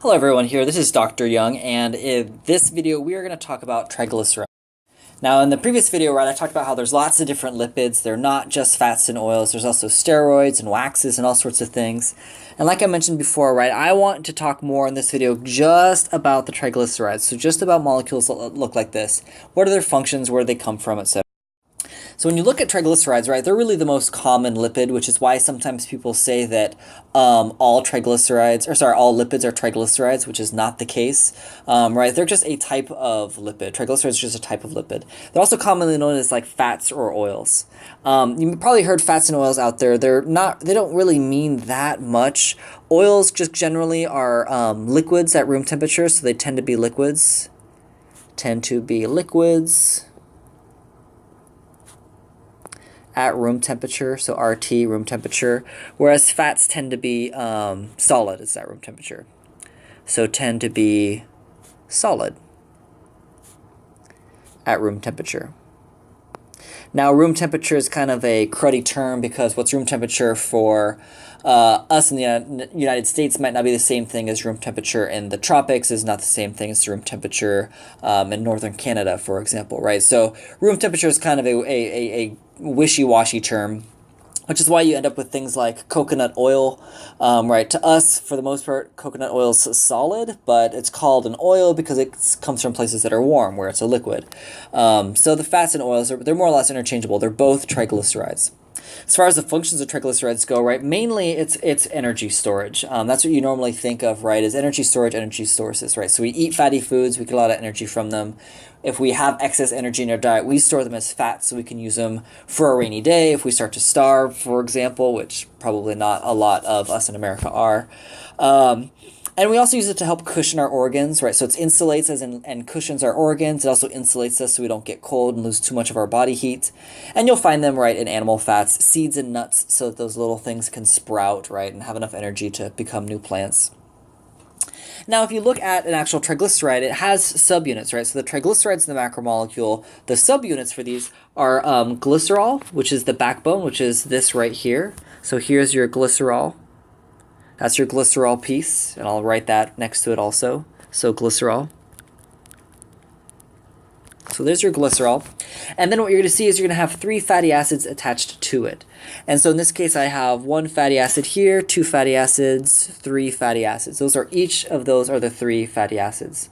Hello everyone here, this is Dr. Young, and in this video we are going to talk about triglycerides. Now in the previous video, right, I talked about how there's lots of different lipids. They're not just fats and oils, there's also steroids and waxes and all sorts of things. And like I mentioned before, right, I want to talk more in this video just about the triglycerides, so just about molecules that look like this. What are their functions, where do they come from, etc. So when you look at triglycerides, right, they're really the most common lipid, which is why sometimes people say that all lipids are triglycerides, which is not the case, right? They're just a type of lipid. Triglycerides are just a type of lipid. They're also commonly known as like fats or oils. You've probably heard fats and oils out there. They don't really mean that much. Oils just generally are liquids at room temperature, so they tend to be liquids. At room temperature, so RT, room temperature, whereas fats tend to be solid, it's at room temperature. So tend to be solid at room temperature. Now, room temperature is kind of a cruddy term because what's room temperature for us in the United States might not be the same thing as room temperature in the tropics, is not the same thing as room temperature in northern Canada, for example, right? So room temperature is kind of a wishy-washy term, which is why you end up with things like coconut oil, right? To us, for the most part, coconut oil is solid, but it's called an oil because it comes from places that are warm, where it's a liquid. So the fats and oils, they're more or less interchangeable. They're both triglycerides. As far as the functions of triglycerides go, right, mainly it's energy storage. That's what you normally think of, right, as energy storage, energy sources, right? So we eat fatty foods, we get a lot of energy from them. If we have excess energy in our diet, we store them as fat so we can use them for a rainy day. If we start to starve, for example, which probably not a lot of us in America are. And we also use it to help cushion our organs, right? So it insulates us and cushions our organs. It also insulates us so we don't get cold and lose too much of our body heat. And you'll find them, right, in animal fats, seeds and nuts, so that those little things can sprout, right, and have enough energy to become new plants. Now, if you look at an actual triglyceride, it has subunits, right? So the triglycerides in the macromolecule, the subunits for these are glycerol, which is the backbone, which is this right here. So here's your glycerol. That's your glycerol piece, and I'll write that next to it also. So glycerol. So there's your glycerol. And then what you're going to see is you're going to have 3 fatty acids attached to it. And so in this case, I have 1 fatty acid here, 2 fatty acids, 3 fatty acids. Each of those are the 3 fatty acids.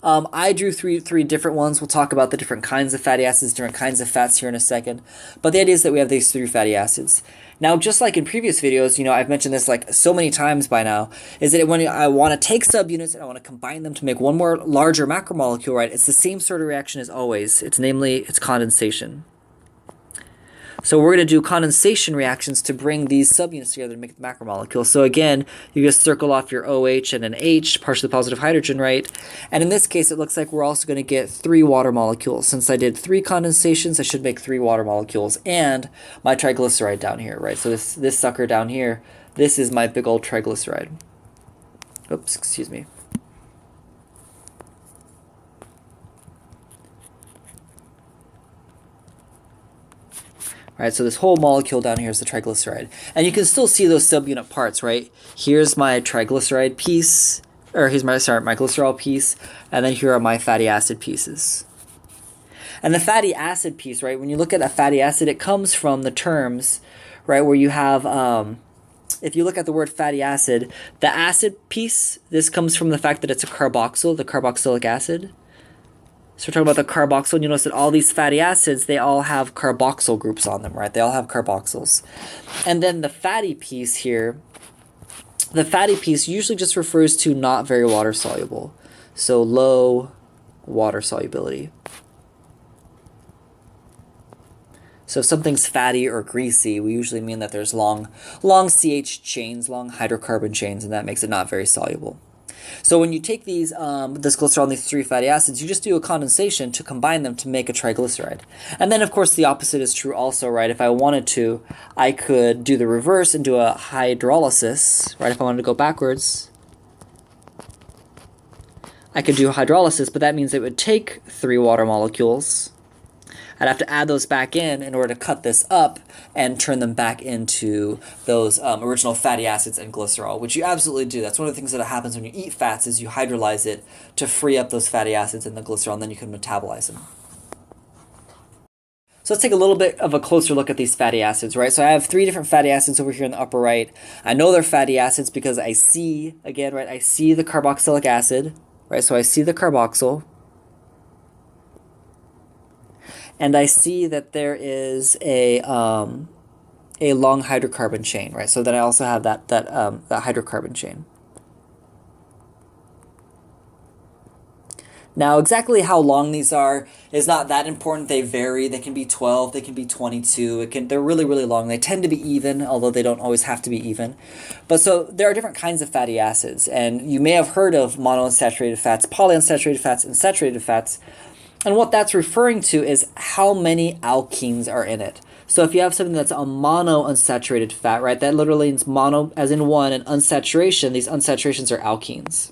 I drew three different ones. We'll talk about the different kinds of fatty acids, different kinds of fats here in a second. But the idea is that we have these 3 fatty acids. Now, just like in previous videos, I've mentioned this like so many times by now, is that when I want to take subunits and I want to combine them to make one more larger macromolecule, right, it's the same sort of reaction as always. It's condensation. So we're going to do condensation reactions to bring these subunits together to make the macromolecule. So again, you just circle off your OH and an H, partially positive hydrogen, right? And in this case, it looks like we're also going to get 3 water molecules. Since I did 3 condensations, I should make 3 water molecules and my triglyceride down here, right? So this sucker down here, this is my big old triglyceride. Oops, excuse me. Right, so this whole molecule down here is the triglyceride. And you can still see those subunit parts, right? Here's my triglyceride piece, or here's my glycerol piece, and then here are my fatty acid pieces. And the fatty acid piece, right, when you look at a fatty acid, it comes from the terms, right, where you have, if you look at the word fatty acid, the acid piece, this comes from the fact that it's a carboxyl, the carboxylic acid. So we're talking about the carboxyl, and you notice that all these fatty acids, they all have carboxyl groups on them, right? They all have carboxyls. And then the fatty piece here, the fatty piece usually just refers to not very water soluble. So low water solubility. So if something's fatty or greasy, we usually mean that there's long CH chains, long hydrocarbon chains, and that makes it not very soluble. So when you take these, this glycerol and these 3 fatty acids, you just do a condensation to combine them to make a triglyceride. And then, of course, the opposite is true also, right? If I wanted to, I could do the reverse and do a hydrolysis, right? If I wanted to go backwards, I could do hydrolysis, but that means it would take 3 water molecules, I'd have to add those back in order to cut this up and turn them back into those original fatty acids and glycerol, which you absolutely do. That's one of the things that happens when you eat fats is you hydrolyze it to free up those fatty acids and the glycerol, and then you can metabolize them. So let's take a little bit of a closer look at these fatty acids, right? So I have 3 different fatty acids over here in the upper right. I know they're fatty acids because I see, again, right, I see the carboxylic acid, right? So I see the carboxyl. And I see that there is a long hydrocarbon chain, right? So then I also have that hydrocarbon chain. Now, exactly how long these are is not that important. They vary. They can be 12, they can be 22. They're really, really long. They tend to be even, although they don't always have to be even. But so there are different kinds of fatty acids, and you may have heard of monounsaturated fats, polyunsaturated fats, and saturated fats. And what that's referring to is how many alkenes are in it. So if you have something that's a monounsaturated fat, right, that literally means mono as in one, and unsaturation, these unsaturations are alkenes.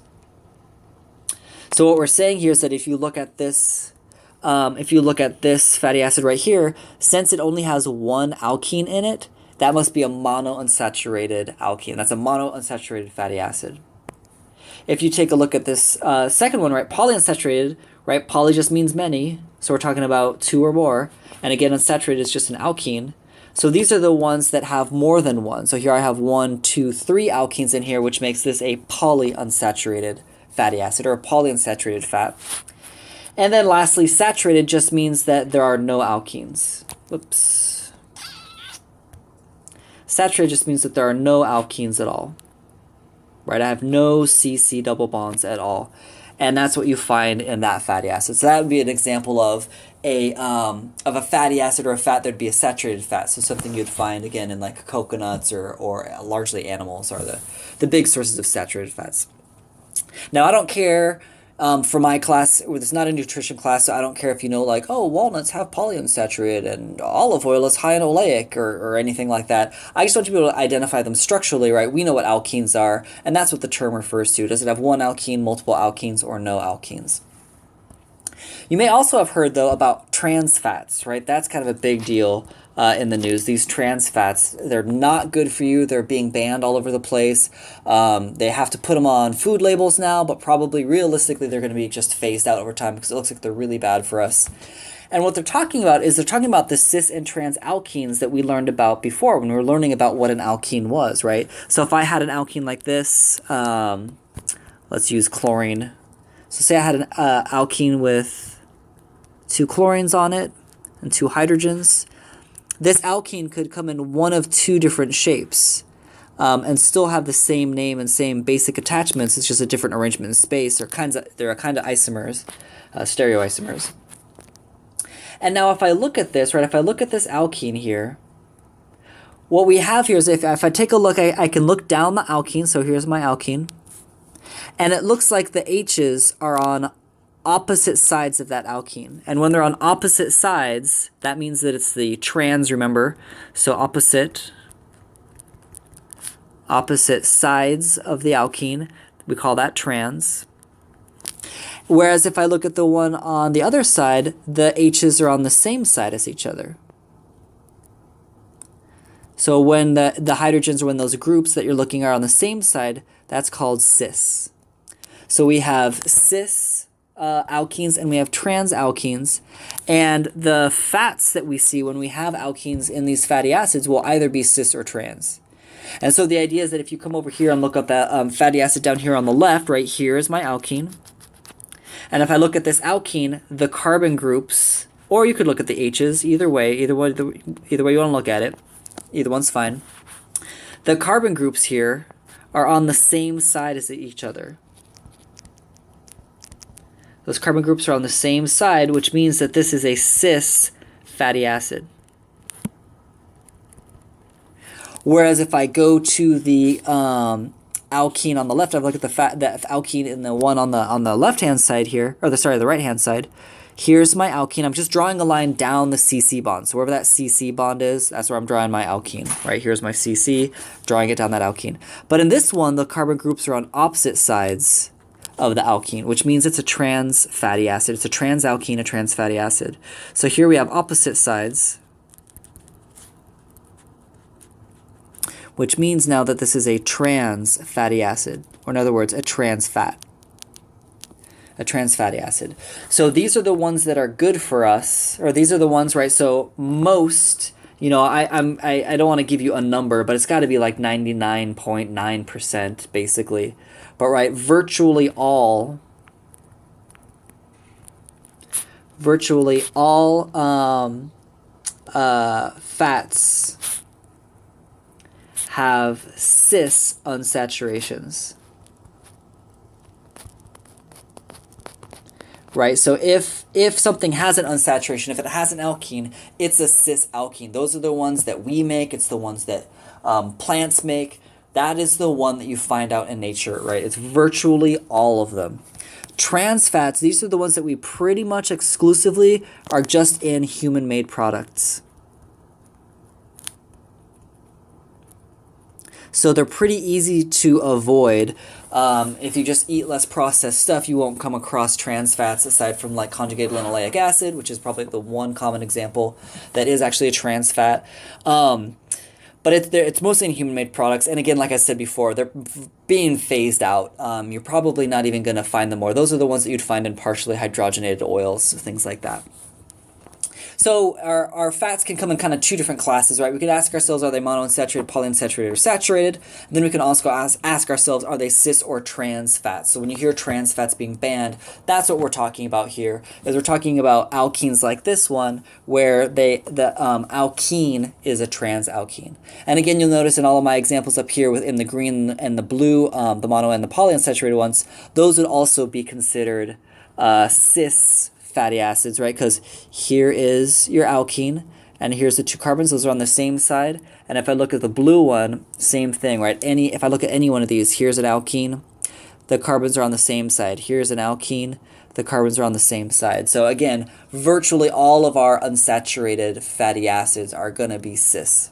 So what we're saying here is that if you look at this fatty acid right here, since it only has one alkene in it, that must be a monounsaturated alkene. That's a monounsaturated fatty acid. If you take a look at this second one, right, polyunsaturated, right, poly just means many, so we're talking about 2 or more, and again, unsaturated is just an alkene. So these are the ones that have more than one. So here I have 1, 2, 3 alkenes in here, which makes this a polyunsaturated fatty acid, or a polyunsaturated fat. And then lastly, saturated just means that there are no alkenes. Whoops. Saturated just means that there are no alkenes at all. Right? I have no CC double bonds at all. And that's what you find in that fatty acid. So that would be an example of a fatty acid or a fat that would be a saturated fat. So something you'd find, again, in like coconuts or largely animals are the big sources of saturated fats. Now, I don't care for my class, it's not a nutrition class, so I don't care if you know, like, oh, walnuts have polyunsaturated and olive oil is high in oleic or anything like that. I just want you to be able to identify them structurally, right? We know what alkenes are, and that's what the term refers to. Does it have one alkene, multiple alkenes, or no alkenes? You may also have heard, though, about trans fats, right? That's kind of a big deal in the news. These trans fats, they're not good for you. They're being banned all over the place. They have to put them on food labels now, but probably realistically they're going to be just phased out over time because it looks like they're really bad for us. And what they're talking about is they're talking about the cis and trans alkenes that we learned about before when we were learning about what an alkene was, right? So if I had an alkene like this, let's use chlorine. So say I had an alkene with 2 chlorines on it and 2 hydrogens. This alkene could come in one of 2 different shapes and still have the same name and same basic attachments. It's just a different arrangement in space. They're kind of isomers, stereoisomers. And now if I look at this, right, if I look at this alkene here, what we have here is if I take a look, I can look down the alkene. So here's my alkene. And it looks like the H's are on opposite sides of that alkene. And when they're on opposite sides, that means that it's the trans, remember? So opposite sides of the alkene, we call that trans. Whereas if I look at the one on the other side, the H's are on the same side as each other. So when the hydrogens, or when those groups that you're looking are on the same side, that's called cis. So we have cis alkenes and we have trans alkenes, and the fats that we see when we have alkenes in these fatty acids will either be cis or trans. And so the idea is that if you come over here and look at that fatty acid down here on the left, right here is my alkene. And if I look at this alkene, the carbon groups, or you could look at the H's, either way you want to look at it, either one's fine. The carbon groups here are on the same side as each other. Those carbon groups are on the same side, which means that this is a cis fatty acid. Whereas if I go to the alkene on the left, I look at the alkene in the one on the left-hand side here, or the right-hand side. Here's my alkene. I'm just drawing a line down the CC bond. So wherever that CC bond is, that's where I'm drawing my alkene. Right, here's my CC, drawing it down that alkene. But in this one, the carbon groups are on opposite sides of the alkene, which means it's a trans fatty acid. It's a trans alkene, a trans fatty acid. So here we have opposite sides, which means now that this is a trans fatty acid, or in other words, a trans fat. A trans fatty acid. So these are the ones that are good for us, or these are the ones, right? So most, you know, I don't want to give you a number, but it's got to be like 99.9% basically. But right, virtually all fats have cis unsaturations. Right, so if something has an unsaturation, if it has an alkene, it's a cis alkene. Those are the ones that we make. It's the ones that plants make. That is the one that you find out in nature, right? It's virtually all of them. Trans fats, these are the ones that we pretty much exclusively are just in human-made products. So they're pretty easy to avoid. If you just eat less processed stuff, you won't come across trans fats aside from like conjugated linoleic acid, which is probably the one common example that is actually a trans fat. But it's mostly in human-made products. And again, like I said before, they're being phased out. You're probably not even going to find them more. Those are the ones that you'd find in partially hydrogenated oils, things like that. So our fats can come in kind of two different classes, right? We could ask ourselves, are they monounsaturated, polyunsaturated, or saturated? And then we can also ask ourselves, are they cis or trans fats? So when you hear trans fats being banned, that's what we're talking about here, is we're talking about alkenes like this one, where the alkene is a trans alkene. And again, you'll notice in all of my examples up here within the green and the blue, the mono and the polyunsaturated ones, those would also be considered cis fatty acids, right? Because here is your alkene, and here's the two carbons. Those are on the same side. And if I look at the blue one, same thing, right? If I look at any one of these, here's an alkene. The carbons are on the same side. Here's an alkene. The carbons are on the same side. So again, virtually all of our unsaturated fatty acids are going to be cis.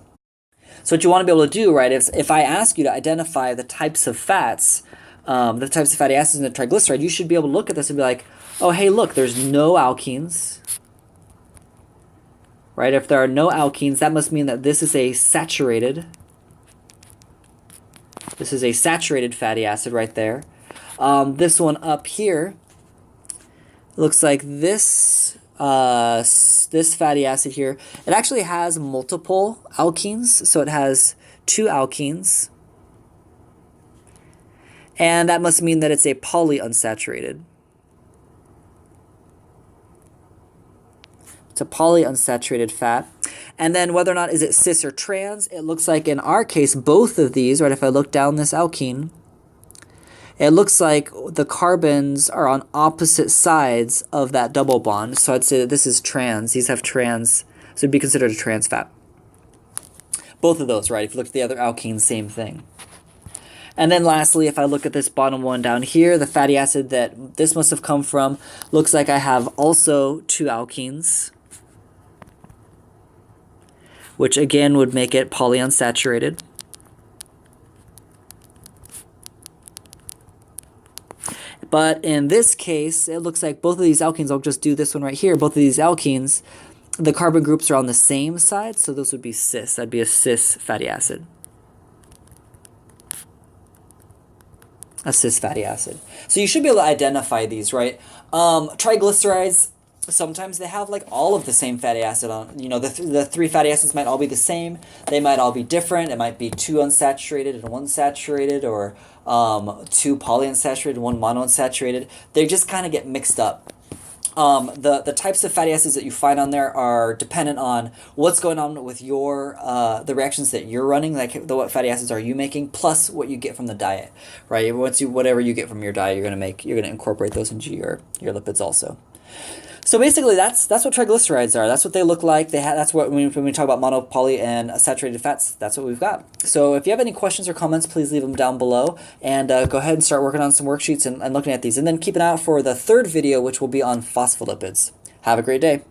So what you want to be able to do, right, if I ask you to identify the types of fats, the types of fatty acids in the triglyceride, you should be able to look at this and be like, oh, hey, look, there's no alkenes, right? If there are no alkenes, that must mean that this is a saturated fatty acid right there. This one up here looks like this fatty acid here. It actually has multiple alkenes, so it has two alkenes. And that must mean that it's a polyunsaturated. It's a polyunsaturated fat. And then whether or not is it cis or trans, it looks like in our case, both of these, right, if I look down this alkene, it looks like the carbons are on opposite sides of that double bond. So I'd say that this is trans. These have trans, so it'd be considered a trans fat. Both of those, right? If you look at the other alkenes, same thing. And then lastly, if I look at this bottom one down here, the fatty acid that this must have come from, looks like I have also two alkenes, which again would make it polyunsaturated. But in this case, it looks like both of these alkenes, I'll just do this one right here, both of these alkenes, the carbon groups are on the same side, so those would be cis. That'd be a cis fatty acid. A cis fatty acid. So you should be able to identify these, right? Triglycerides, sometimes they have like all of the same fatty acid on, you know, the three fatty acids might all be the same. They might all be different. It might be two unsaturated and one saturated, or two polyunsaturated and one monounsaturated. They just kind of get mixed up. The types of fatty acids that you find on there are dependent on what's going on with your the reactions that you're running, like what fatty acids are you making, plus what you get from the diet, right? Whatever you get from your diet, you're gonna incorporate those into your lipids also. So basically, that's what triglycerides are. That's what they look like. That's what when we talk about mono, poly, and saturated fats, that's what we've got. So if you have any questions or comments, please leave them down below, and go ahead and start working on some worksheets and looking at these. And then keep an eye out for the third video, which will be on phospholipids. Have a great day.